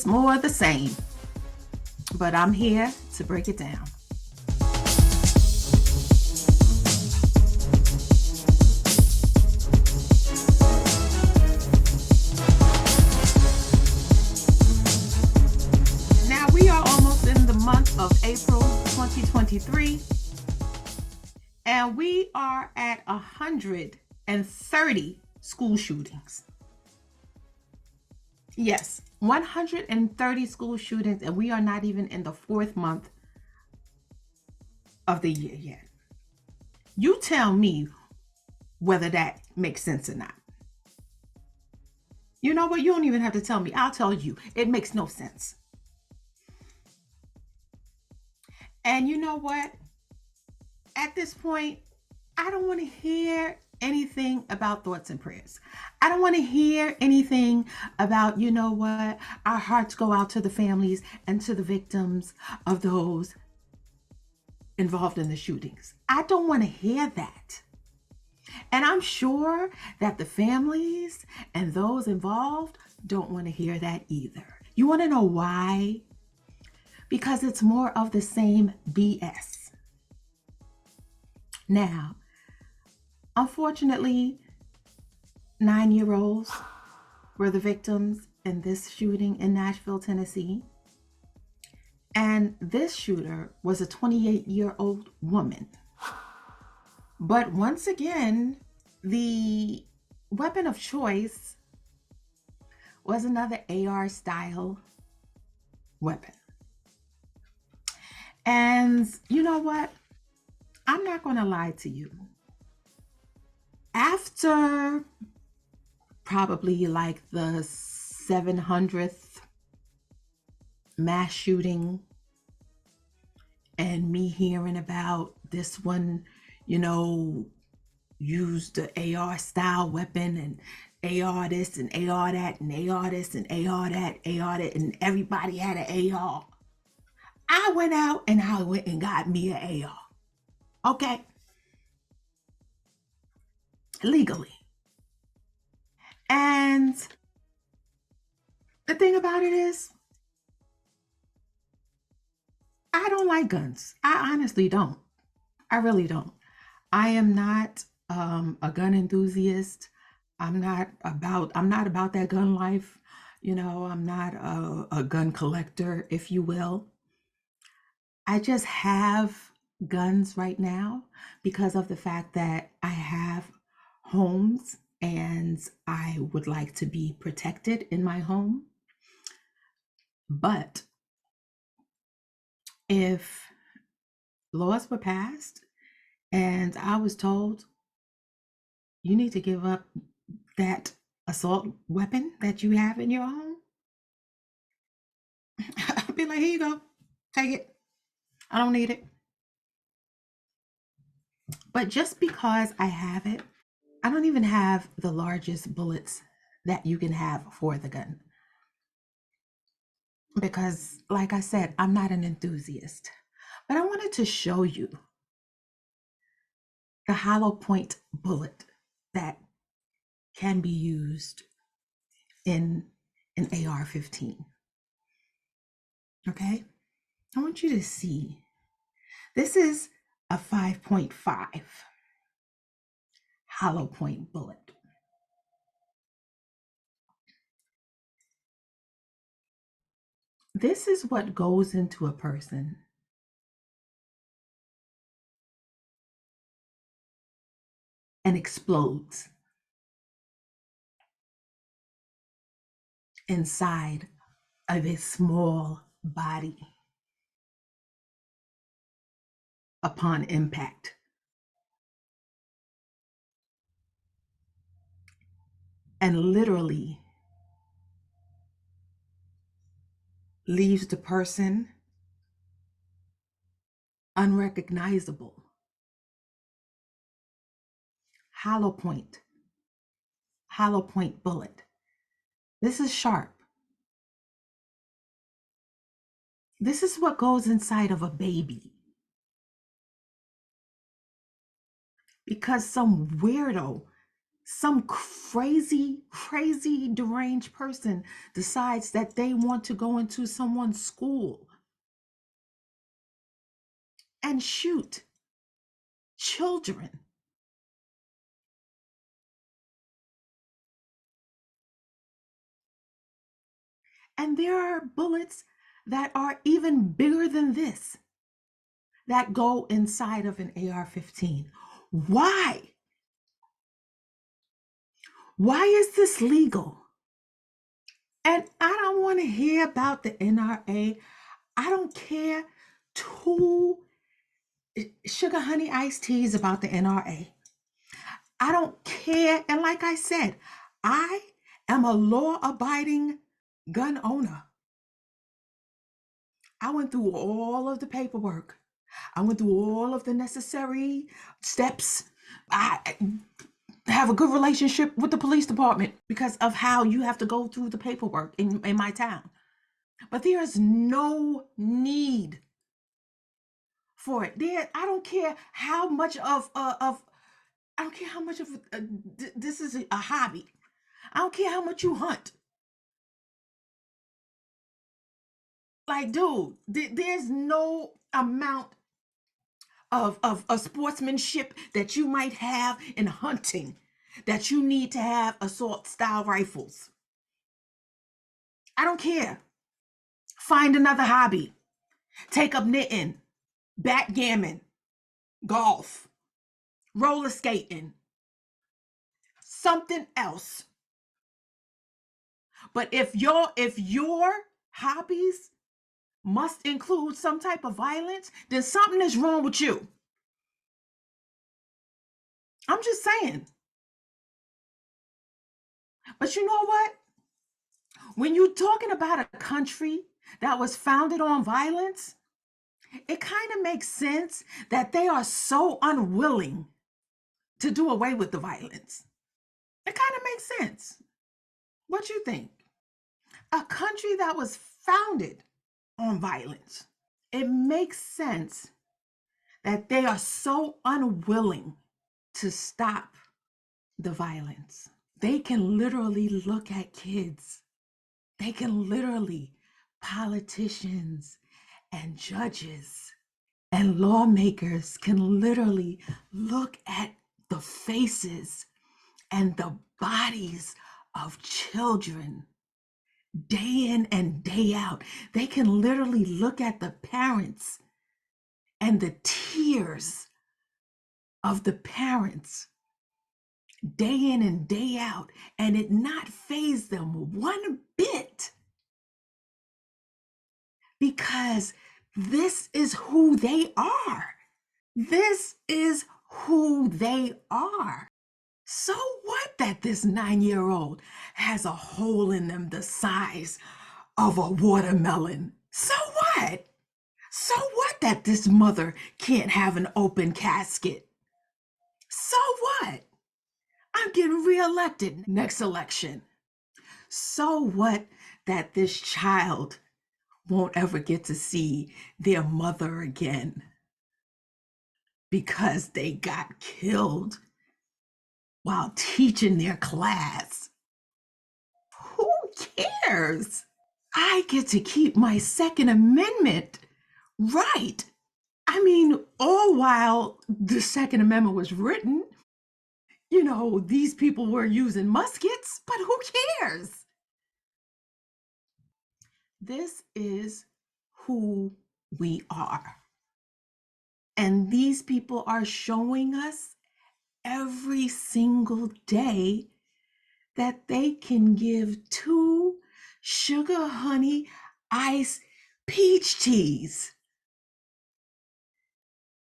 more of the same, but I'm here to break it down. Now we are almost in the month of April 2023, and we are at 130 school shootings. Yes, 130 school shootings, and we are not even in the fourth month of the year yet. You tell me whether that makes sense or not. You know what? You don't even have to tell me. I'll tell you. It makes no sense. And you know what? At this point, I don't want to hear anything about thoughts and prayers. I don't want to hear anything about, you know what, our hearts go out to the families and to the victims of those involved in the shootings. I don't want to hear that. And I'm sure that the families and those involved don't want to hear that either. You want to know why? Because it's more of the same BS. Now, unfortunately, 9-year-olds were the victims in this shooting in Nashville, Tennessee. And this shooter was a 28-year-old woman. But once again, the weapon of choice was another AR style weapon. And you know what? I'm not going to lie to you. After probably like the 700th mass shooting and me hearing about this one, you know, used the AR style weapon and AR this and AR that and AR this and AR that, AR that, and everybody had an AR. I went out and I went and got me an AR. Okay? Legally. And the thing about it is, I don't like guns. I honestly don't. I really don't. I am not a gun enthusiast. I'm not about that gun life. You know, I'm not a gun collector, if you will. I just have guns right now because of the fact that I have homes and I would like to be protected in my home. But if laws were passed and I was told you need to give up that assault weapon that you have in your home, I'd be like, here you go, take it. I don't need it. But just because I have it, I don't even have the largest bullets that you can have for the gun. Because, like I said, I'm not an enthusiast. But I wanted to show you the hollow point bullet that can be used in an AR-15. Okay? I want you to see. This is a 5.5 hollow point bullet. This is what goes into a person and explodes inside of a small body upon impact. And literally leaves the person unrecognizable. Hollow point bullet. This is sharp. This is what goes inside of a baby. Because some weirdo some crazy, crazy, deranged person decides that they want to go into someone's school and shoot children. And there are bullets that are even bigger than this that go inside of an AR-15. Why? Why is this legal? And I don't want to hear about the NRA. I don't care two sugar honey iced teas about the NRA. I don't care. And like I said, I am a law abiding gun owner. I went through all of the paperwork. I went through all of the necessary steps. I have a good relationship with the police department because of how you have to go through the paperwork in my town. But there is no need for it. I don't care how much of I don't care how much of this is a hobby. I don't care how much you hunt. Like, dude, there's no amount of sportsmanship that you might have in hunting that you need to have assault style rifles. I don't care. Find another hobby. Take up knitting, backgammon, golf, roller skating, something else. But if your hobbies must include some type of violence, then something is wrong with you. I'm just saying. But you know what? When you're talking about a country that was founded on violence, it kind of makes sense that they are so unwilling to do away with the violence. It kind of makes sense. What you think? A country that was founded on violence. It makes sense that they are so unwilling to stop the violence. They can literally look at kids. They can literally, politicians and judges and lawmakers can literally look at the faces and the bodies of children day in and day out. They can literally look at the parents and the tears of the parents day in and day out, and it not faze them one bit, because this is who they are. This is who they are. So what that this 9-year-old has a hole in them the size of a watermelon? So what? So what that this mother can't have an open casket? So what? I'm getting reelected next election. So what that this child won't ever get to see their mother again because they got killed while teaching their class? Who cares? I get to keep my Second Amendment right. I mean, all while the Second Amendment was written, these people were using muskets, but who cares? This is who we are. And these people are showing us every single day that they can give 2 sugar honey ice peach teas.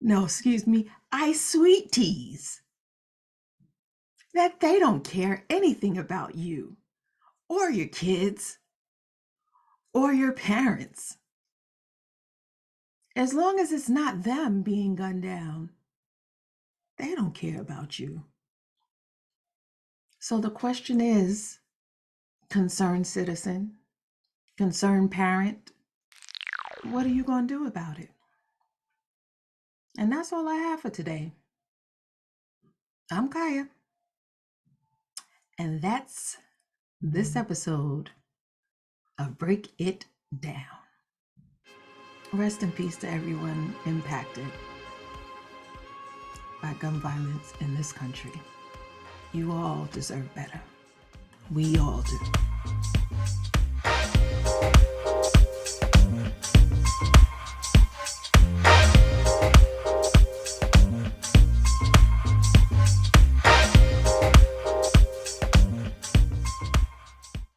No, excuse me, ice sweet teas. That they don't care anything about you or your kids or your parents. As long as it's not them being gunned down, they don't care about you. So the question is, concerned citizen, concerned parent, what are you going to do about it? And that's all I have for today. I'm Kaya. And that's this episode of Break It Down. Rest in peace to everyone impacted by gun violence in this country. You all deserve better. We all do.